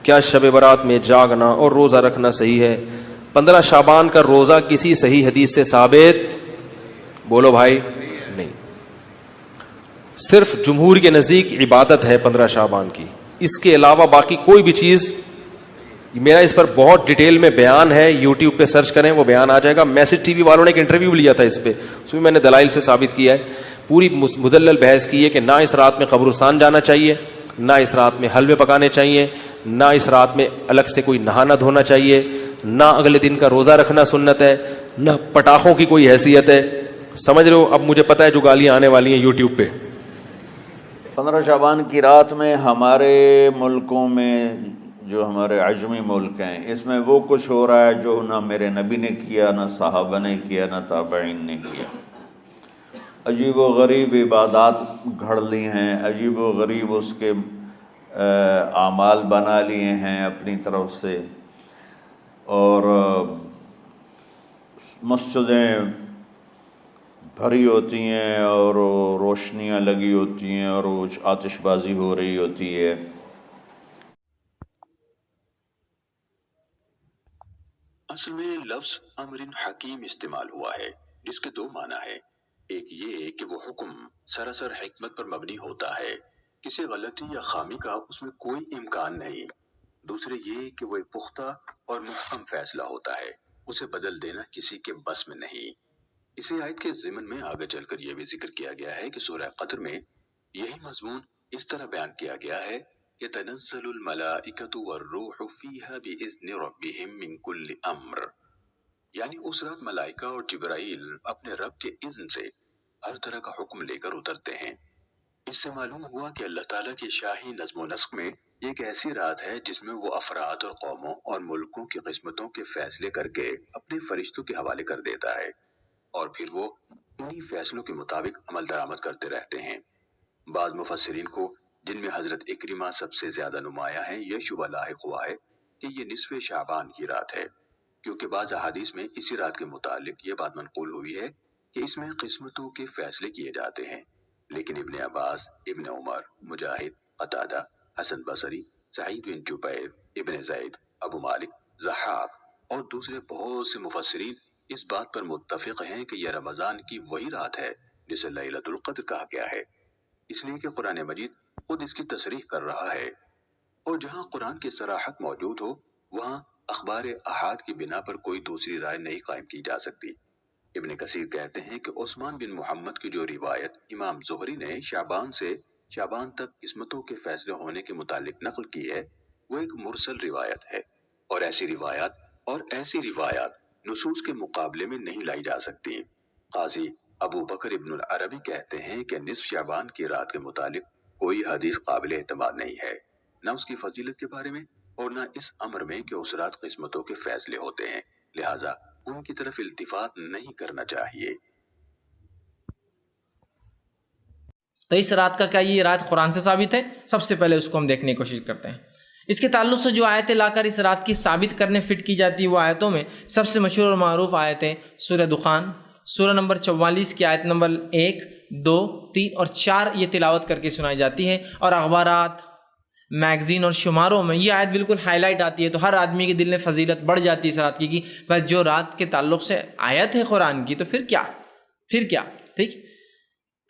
کیا شب برات میں جاگنا اور روزہ رکھنا صحیح ہے؟ 15 شعبان کا روزہ کسی صحیح حدیث سے ثابت بولو بھائی نہیں. صرف جمہور کے نزدیک عبادت ہے 15 شعبان کی، اس کے علاوہ باقی کوئی بھی چیز. میرا اس پر بہت ڈیٹیل میں بیان ہے، یوٹیوب پہ سرچ کریں وہ بیان آ جائے گا. میسج ٹی وی والوں نے ایک انٹرویو لیا تھا اس پہ، اس میں نے دلائل سے ثابت کیا ہے. پوری مدلل بحث کی ہے کہ نہ اس رات میں قبرستان جانا چاہیے، نہ اس رات میں حلوے پکانے چاہیے، نہ اس رات میں الگ سے کوئی نہانا دھونا چاہیے، نہ اگلے دن کا روزہ رکھنا سنت ہے، نہ پٹاخوں کی کوئی حیثیت ہے. سمجھ رہے ہو؟ اب مجھے پتا ہے جو گالیاں آنے والی ہیں یوٹیوب پہ. 15 شعبان کی رات میں ہمارے ملکوں میں جو ہمارے عجمی ملک ہیں اس میں وہ کچھ ہو رہا ہے جو نہ میرے نبی نے کیا، نہ صحابہ نے کیا، نہ تابعین نے کیا. عجیب و غریب عبادات گھڑ لی ہیں، عجیب و غریب اس کے اعمال بنا لیے ہیں اپنی طرف سے، اور مسجدیں بھری ہوتی ہیں اور روشنیاں لگی ہوتی ہیں اور آتش بازی ہو رہی ہوتی ہے. اصل میں لفظ امر حکیم استعمال ہوا ہے جس کے دو معنی ہے. ایک یہ کہ وہ حکم سراسر حکمت پر مبنی ہوتا ہے، کسی غلطی یا خامی کا اس میں کوئی امکان نہیں. دوسرے یہ کہ وہ ایک پختہ اور محکم فیصلہ ہوتا ہے، اسے بدل دینا کسی کے بس میں نہیں. اسی آیت کے ضمن میں آگے چل کر یہ بھی ذکر کیا گیا ہے کہ سورہ قدر میں یہی مضمون اس طرح بیان کیا گیا ہے کہ تنزل الملائکۃ والروح فیہا بإذن ربہم من کل امر، یعنی اس رات ملائکہ اور جبرائیل اپنے رب کے اذن سے ہر طرح کا حکم لے کر اترتے ہیں. اس سے معلوم ہوا کہ اللہ تعالیٰ کی شاہی نظم و نسق میں یہ ایک ایسی رات ہے جس میں وہ افراد اور قوموں اور ملکوں کی قسمتوں کے فیصلے کر کے اپنے فرشتوں کے حوالے کر دیتا ہے، اور پھر وہ انہی فیصلوں کے مطابق عمل درآمد کرتے رہتے ہیں. بعض مفسرین کو، جن میں حضرت اکرمہ سب سے زیادہ نمایاں ہیں، یہ شبہ لاحق ہوا ہے کہ یہ نصف شعبان کی رات ہے، کیونکہ بعض احادیث میں اسی رات کے متعلق یہ بات منقول ہوئی ہے کہ اس میں قسمتوں کے فیصلے کیے جاتے ہیں. لیکن ابن عباس، ابن عمر، مجاہد، قتادہ، حسن بصری، سعید بن جبیر، ابن زید، ابو مالک، ضحاک اور دوسرے بہت سے مفسرین اس بات پر متفق ہیں کہ یہ رمضان کی وہی رات ہے جسے لیلۃ القدر کہا گیا ہے، اس لیے کہ قرآن مجید خود اس کی تصریح کر رہا ہے. اور جہاں قرآن کی صراحت موجود ہو وہاں اخبار احاد کی بنا پر کوئی دوسری رائے نہیں قائم کی جا سکتی. ابن کثیر کہتے ہیں کہ عثمان بن محمد کی جو روایت امام زہری نے شعبان سے شعبان تک قسمتوں کے فیصلے ہونے کے متعلق نقل کی ہے وہ ایک مرسل روایت ہے، اور ایسی روایات نصوص کے مقابلے میں نہیں لائی جا سکتی. قاضی ابو بکر ابن العربی کہتے ہیں کہ نصف شعبان کی رات کے متعلق کوئی حدیث قابل اعتماد نہیں ہے، نہ اس کی فضیلت کے بارے میں اور نہ اس امر میں کہ اس رات قسمتوں کے فیصلے ہوتے ہیں، لہٰذا ان کی طرف التفات نہیں کرنا چاہیے. تو اس رات کا کیا یہ رات قرآن سے ثابت ہے؟ سب سے پہلے اس کو ہم دیکھنے کی کوشش کرتے ہیں. اس کے تعلق سے جو آیتیں لا کر اس رات کی ثابت کرنے فٹ کی جاتی ہے وہ آیتوں میں سب سے مشہور اور معروف آیتیں سورہ دخان، سورہ نمبر 44 کی آیت نمبر 1، 2، 3 اور 4 یہ تلاوت کر کے سنائی جاتی ہے. اور اخبارات، میگزین اور شماروں میں یہ آیت بالکل ہائی لائٹ آتی ہے، تو ہر آدمی کے دل میں فضیلت بڑھ جاتی ہے اس رات کی کہ بس جو رات کے تعلق سے آیت ہے قرآن کی تو پھر کیا ٹھیک.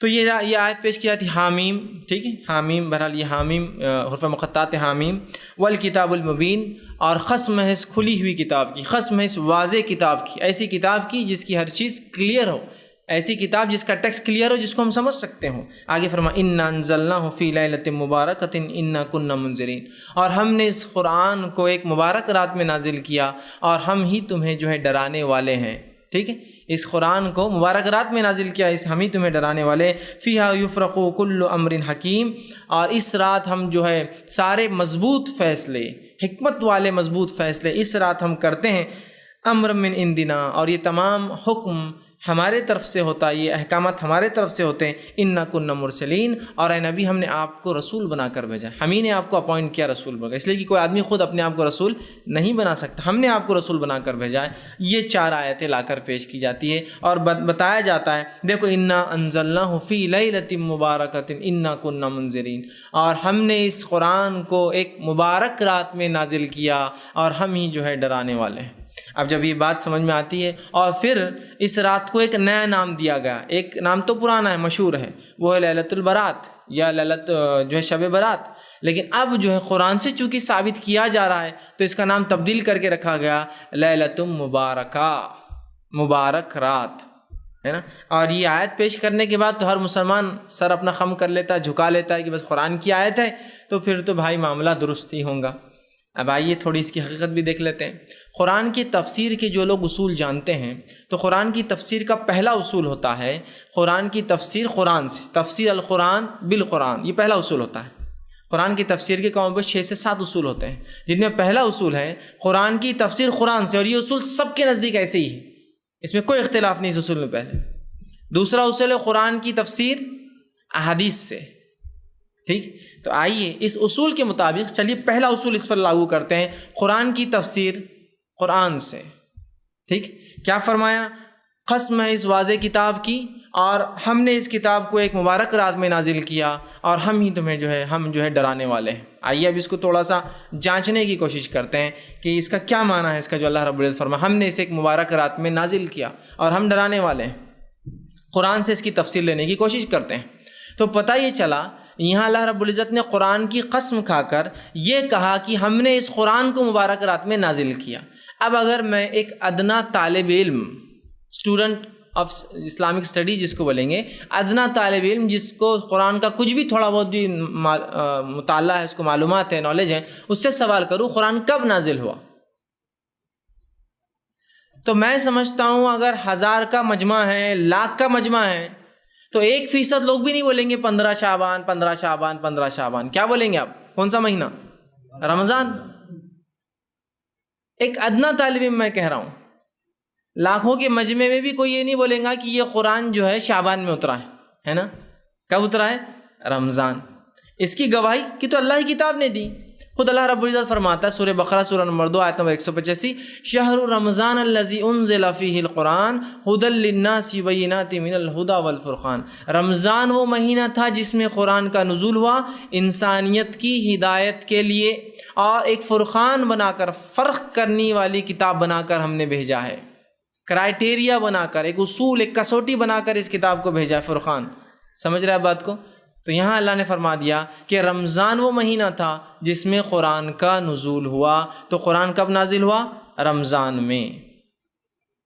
تو یہ آیت پیش کی جاتی حامیم، ٹھیک ہے، حامیم، بہرحال یہ حامیم حروف مقطعات حامیم والکتاب المبین، اور خص محض کھلی ہوئی کتاب کی، خص محض واضح کتاب کی، ایسی کتاب کی جس کی ہر چیز کلیئر ہو، ایسی کتاب جس کا ٹیکسٹ کلیئر ہو، جس کو ہم سمجھ سکتے ہوں. آگے فرما انا انزلناہ فی لیلۃ مبارکۃ انا کنا منذرین، اور ہم نے اس قرآن کو ایک مبارک رات میں نازل کیا اور ہم ہی تمہیں جو ہے ڈرانے والے ہیں. ٹھیک ہے، اس قرآن کو مبارک رات میں نازل کیا، اس ہم ہی تمہیں ڈرانے والے. فیہا یفرق کل امر حکیم، اور اس رات ہم جو ہے سارے مضبوط فیصلے، حکمت والے مضبوط فیصلے اس رات ہم کرتے ہیں. امر من عندنا، اور یہ تمام حکم ہمارے طرف سے ہوتا ہے، یہ احکامات ہمارے طرف سے ہوتے ہیں، انا کنا مرسلین، اور اے نبی ہم نے آپ کو رسول بنا کر بھیجا، ہم ہی نے آپ کو اپوائنٹ کیا رسول بنا، اس لیے کہ کوئی آدمی خود اپنے آپ کو رسول نہیں بنا سکتا، ہم نے آپ کو رسول بنا کر بھیجا ہے۔ یہ 4 آیتیں لا کر پیش کی جاتی ہے اور بتایا جاتا ہے دیکھو انا انزلناہ فی لیلۃ مبارکۃ انا کنا منذرین، اور ہم نے اس قرآن کو ایک مبارک رات میں نازل کیا اور ہم ہی جو ہے ڈرانے والے ہیں۔ اب جب یہ بات سمجھ میں آتی ہے، اور پھر اس رات کو ایک نیا نام دیا گیا، ایک نام تو پرانا ہے، مشہور ہے، وہ ہے لیلۃ البرات یا لیلۃ جو ہے شب برات، لیکن اب جو ہے قرآن سے چونکہ ثابت کیا جا رہا ہے تو اس کا نام تبدیل کر کے رکھا گیا لیلۃ مبارکہ، مبارک رات، ہے نا۔ اور یہ آیت پیش کرنے کے بعد تو ہر مسلمان سر اپنا خم کر لیتا ہے، جھکا لیتا ہے کہ بس قرآن کی آیت ہے تو پھر تو بھائی معاملہ درست ہی ہوگا۔ اب آئیے تھوڑی اس کی حقیقت بھی دیکھ لیتے ہیں۔ قرآن کی تفسیر کے جو لوگ اصول جانتے ہیں تو قرآن کی تفسیر کا پہلا اصول ہوتا ہے قرآن کی تفسیر قرآن سے، تفسیر القرآن بالقرآن، یہ پہلا اصول ہوتا ہے۔ قرآن کی تفسیر کے کم بیش 6 سے 7 اصول ہوتے ہیں، جن میں پہلا اصول ہے قرآن کی تفسیر قرآن سے، اور یہ اصول سب کے نزدیک ایسے ہی ہے، اس میں کوئی اختلاف نہیں اس اصول میں۔ پہلے دوسرا اصول ہے قرآن کی تفسیر احادیث سے، ٹھیک۔ تو آئیے اس اصول کے مطابق چلیے پہلا اصول اس پر لاگو کرتے ہیں، قرآن کی تفسیر قرآن سے، ٹھیک۔ کیا فرمایا؟ قسم ہے اس واضح کتاب کی، اور ہم نے اس کتاب کو ایک مبارک رات میں نازل کیا اور ہم ہی تمہیں جو ہے ہم جو ہے ڈرانے والے ہیں۔ آئیے اب اس کو تھوڑا سا جانچنے کی کوشش کرتے ہیں کہ اس کا کیا معنی ہے، اس کا جو اللہ رب العزت فرمایا ہم نے اسے ایک مبارک رات میں نازل کیا اور ہم ڈرانے والے ہیں۔ قرآن سے اس کی تفسیر لینے کی کوشش کرتے ہیں تو پتہ یہ چلا یہاں اللہ رب العزت نے قرآن کی قسم کھا کر یہ کہا کہ ہم نے اس قرآن کو مبارک رات میں نازل کیا۔ اب اگر میں ایک ادنا طالب علم، اسٹوڈنٹ آف اسلامک اسٹڈیز جس کو بولیں گے، ادنا طالب علم جس کو قرآن کا کچھ بھی تھوڑا بہت بھی مطالعہ ہے، اس کو معلومات ہے، نالج ہے، اس سے سوال کروں قرآن کب نازل ہوا، تو میں سمجھتا ہوں اگر 1000 کا مجمع ہے، لاکھ کا مجمع ہے، تو 1% لوگ بھی نہیں بولیں گے 15 شعبان 15 شعبان 15 شعبان، کیا بولیں گے آپ؟ کون سا مہینہ؟ رمضان۔ ایک ادنا طالب علم میں کہہ رہا ہوں، لاکھوں کے مجمع میں بھی کوئی یہ نہیں بولیں گا کہ یہ قرآن جو ہے شعبان میں اترا ہے نا؟ کب اترا ہے؟ رمضان۔ اس کی گواہی کہ تو اللہ کی کتاب نے دی، خود اللہ رب العزت فرماتا ہے سورہ بقرہ سورہ نمبر 2 آیت نمبر 185، شہر رمضان الذی انزل فیہ القرآن ھدی للناس وبینات من الہدی والفرقان، رمضان وہ مہینہ تھا جس میں قرآن کا نزول ہوا انسانیت کی ہدایت کے لیے، اور ایک فرقان بنا کر، فرق کرنے والی کتاب بنا کر ہم نے بھیجا ہے، کرائٹیریا بنا کر، ایک اصول، ایک کسوٹی بنا کر اس کتاب کو بھیجا ہے، فرقان۔ سمجھ رہے ہیں بات کو؟ تو یہاں اللہ نے فرما دیا کہ رمضان وہ مہینہ تھا جس میں قرآن کا نزول ہوا، تو قرآن کب نازل ہوا؟ رمضان میں۔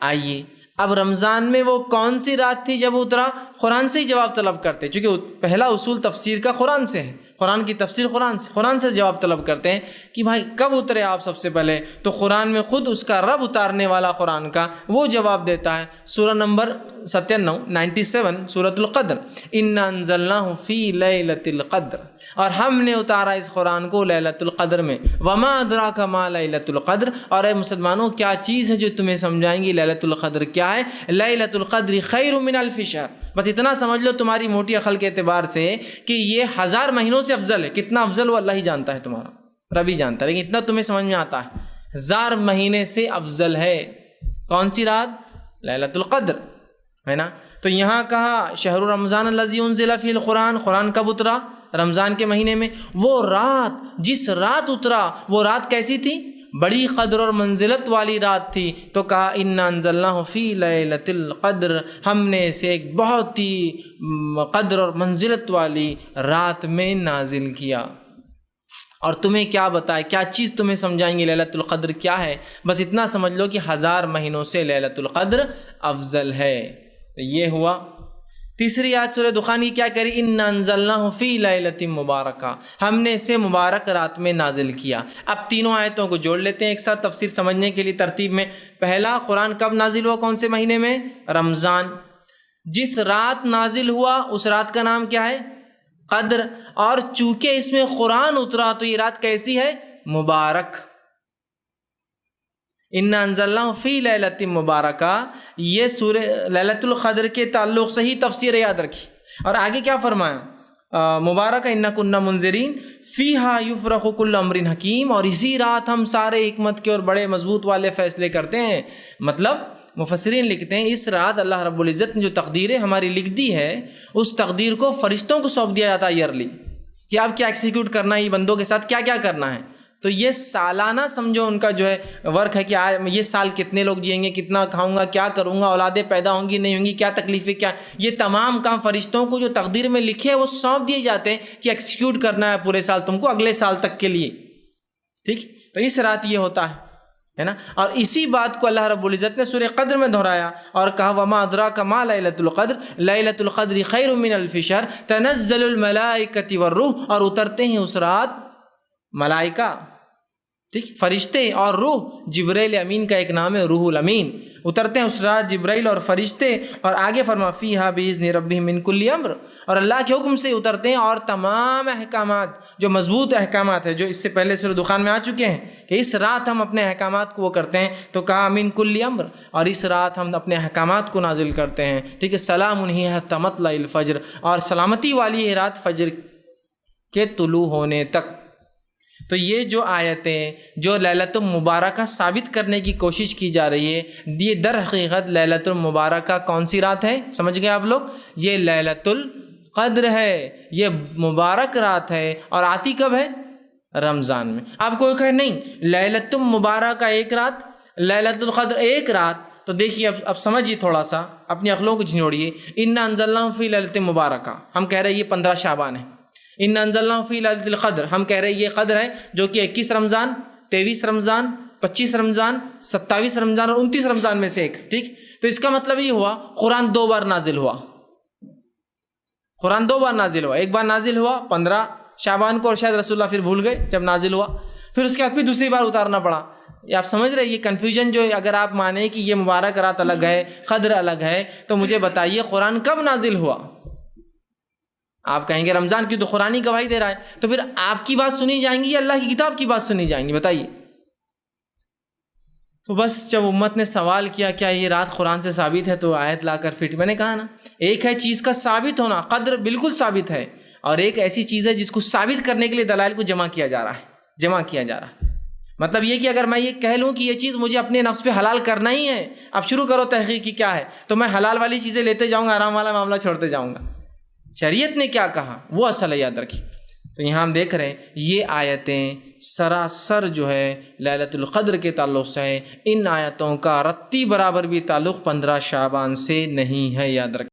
آئیے اب رمضان میں وہ کون سی رات تھی جب اترا؟ قرآن سے ہی جواب طلب کرتے، چونکہ پہلا اصول تفسیر کا قرآن سے ہے، قرآن کی تفسیر قرآن سے جواب طلب کرتے ہیں کہ بھائی کب اترے آپ سب سے پہلے، تو قرآن میں خود اس کا رب اتارنے والا قرآن کا وہ جواب دیتا ہے، سورہ نمبر 97 سورۃ القدر، انا انزلناہ فی لیلۃ القدر، اور ہم نے اتارا اس قرآن کو لیلۃ القدر میں، وما ادراک ما لیلۃ القدر، اور اے مسلمانوں کیا چیز ہے جو تمہیں سمجھائیں گی لیلۃ القدر کیا ہے؟ لیلۃ القدر خیر من الف شہر، بس اتنا سمجھ لو تمہاری موٹی عقل کے اعتبار سے کہ یہ 1000 مہینوں سے افضل ہے، کتنا افضل وہ اللہ ہی جانتا ہے، تمہارا رب ہی جانتا ہے، لیکن اتنا تمہیں سمجھ میں آتا ہے 1000 مہینے سے افضل ہے۔ کون سی رات؟ لیلۃ القدر، ہے نا؟ تو یہاں کہا شہر رمضان الذی انزل فیہ القرآن، قرآن کب اترا؟ رمضان کے مہینے میں۔ وہ رات، جس رات اترا، وہ رات کیسی تھی؟ بڑی قدر اور منزلت والی رات تھی، تو کہا انا انزلناہ فی لیلۃ القدر، ہم نے اسے ایک بہت ہی قدر اور منزلت والی رات میں نازل کیا۔ اور تمہیں کیا بتائے، کیا چیز تمہیں سمجھائیں گے لیلۃ القدر کیا ہے؟ بس اتنا سمجھ لو کہ 1000 مہینوں سے لیلۃ القدر افضل ہے۔ تو یہ ہوا۔ تیسری آیت سورہ دخان کی کیا کری؟ انا انزلناہ فی لیلۃ مبارکہ، ہم نے اسے مبارک رات میں نازل کیا۔ اب تینوں آیتوں کو جوڑ لیتے ہیں ایک ساتھ تفسیر سمجھنے کے لیے ترتیب میں۔ پہلا، قرآن کب نازل ہوا؟ کون سے مہینے میں؟ رمضان۔ جس رات نازل ہوا اس رات کا نام کیا ہے؟ قدر، اور چونکہ اس میں قرآن اترا تو یہ رات کیسی ہے؟ مبارک۔ انا انزلناہ فی لیلۃ مبارکہ، یہ سورہ لیلۃ القدر کے تعلق سے ہی تفسیر یاد رکھی. اور آگے کیا فرمایا؟ مبارکہ انا کنا منذرین فیہا یفرق کل امر حکیم، اور اسی رات ہم سارے حکمت کے اور بڑے مضبوط والے فیصلے کرتے ہیں. مطلب مفسرین لکھتے ہیں اس رات اللہ رب العزت نے جو تقدیریں ہماری لکھ دی ہے، اس تقدیر کو فرشتوں کو سونپ دیا جاتا ہے ایئرلی، کہ آپ کیا ایکسیکیوٹ کرنا ہے، یہ بندوں کے ساتھ کیا کیا کرنا ہے. تو یہ سالانہ سمجھو ان کا جو ہے ورک ہے کہ یہ سال کتنے لوگ جئیں گے، کتنا کھاؤں گا، کیا کروں گا، اولادیں پیدا ہوں گی نہیں ہوں گی، کیا تکلیفیں، کیا، یہ تمام کام فرشتوں کو جو تقدیر میں لکھے ہیں وہ سونپ دیے جاتے ہیں کہ ایکسیکیوٹ کرنا ہے پورے سال تم کو، اگلے سال تک کے لیے. ٹھیک، تو اس رات یہ ہوتا ہے نا. اور اسی بات کو اللہ رب العزت نے سورہ قدر میں دہرایا اور کہا وما ادراک ما لیلۃ القدر لیلۃ القدر خیر من الف شہر تنزل الملائکۃ والروح، اور اترتے ہیں اس رات ملائکہ، ٹھیک، فرشتے اور روح. جبرائیل امین کا ایک نام ہے روح الامین. اترتے ہیں اس رات جبرائیل اور فرشتے، اور آگے فرما فیہا باذن ربہم من کل امر، اور اللہ کے حکم سے اترتے ہیں اور تمام احکامات جو مضبوط احکامات ہیں جو اس سے پہلے سورہ دخان میں آ چکے ہیں کہ اس رات ہم اپنے احکامات کو وہ کرتے ہیں، تو کہا من کل امر، اور اس رات ہم اپنے احکامات کو نازل کرتے ہیں. ٹھیک ہے، سلام ہی حتی مطلع الفجر، اور سلامتی والی ہے رات فجر کے طلوع ہونے تک. تو یہ جو آیتیں جو لیلۃ المبارکہ ثابت کرنے کی کوشش کی جا رہی ہے، یہ در حقیقت لیلۃ المبارکہ کون سی رات ہے سمجھ گئے آپ لوگ؟ یہ لیلۃ القدر ہے، یہ مبارک رات ہے. اور آتی کب ہے؟ رمضان میں. آپ کوئی کہے نہیں لیلۃ المبارکہ ایک رات، لیلۃ القدر ایک رات، تو دیکھیے اب سمجھیے تھوڑا سا، اپنی عقلوں کو جھنجھوڑیے. انا انزلناہ فی لیلۃ مبارکہ، ہم کہہ رہے ہیں یہ 15 شعبان ہے. ان انزلناہ فی لیلۃ القدر، ہم کہہ رہے ہیں یہ قدر ہے جو کہ 21 رمضان، 23 رمضان، 25 رمضان، 27 رمضان اور 29 رمضان میں سے ایک. ٹھیک، تو اس کا مطلب یہ ہوا قرآن 2 بار نازل ہوا. قرآن 2 بار نازل ہوا، ایک بار نازل ہوا 15 شعبان کو، اور شاید رسول اللہ پھر بھول گئے جب نازل ہوا، پھر اس کے بعد پھر دوسری بار اتارنا پڑا. یہ آپ سمجھ رہے ہیں یہ کنفیوژن جو اگر آپ مانیں کہ یہ مبارک رات الگ ہے، قدر الگ ہے، تو مجھے بتائیے قرآن کب نازل ہوا؟ آپ کہیں گے رمضان کی، تو قرآن ہی گواہی دے رہا ہے. تو پھر آپ کی بات سنی جائیں گی یا اللہ کی کتاب کی بات سنی جائیں گی؟ بتائیے. تو بس جب امت نے سوال کیا کیا یہ رات قرآن سے ثابت ہے، تو آیت لا کر فٹ. میں نے کہا نا، ایک ہے چیز کا ثابت ہونا، قدر بالکل ثابت ہے، اور ایک ایسی چیز ہے جس کو ثابت کرنے کے لیے دلائل کو جمع کیا جا رہا ہے. مطلب یہ کہ اگر میں یہ کہہ لوں کہ یہ چیز مجھے اپنے نفس پہ حلال کرنا ہی ہے، اب شروع کرو تحقیق کی کیا ہے، تو میں حلال والی چیزیں لیتے جاؤں گا، حرام والا معاملہ چھوڑتے جاؤں گا. شریعت نے کیا کہا وہ اصل ہے، یاد رکھیے. تو یہاں ہم دیکھ رہے ہیں یہ آیتیں سراسر جو ہے لیلۃ القدر کے تعلق سے ہے. ان آیتوں کا رتی برابر بھی تعلق 15 شعبان سے نہیں ہے، یاد رکھیے.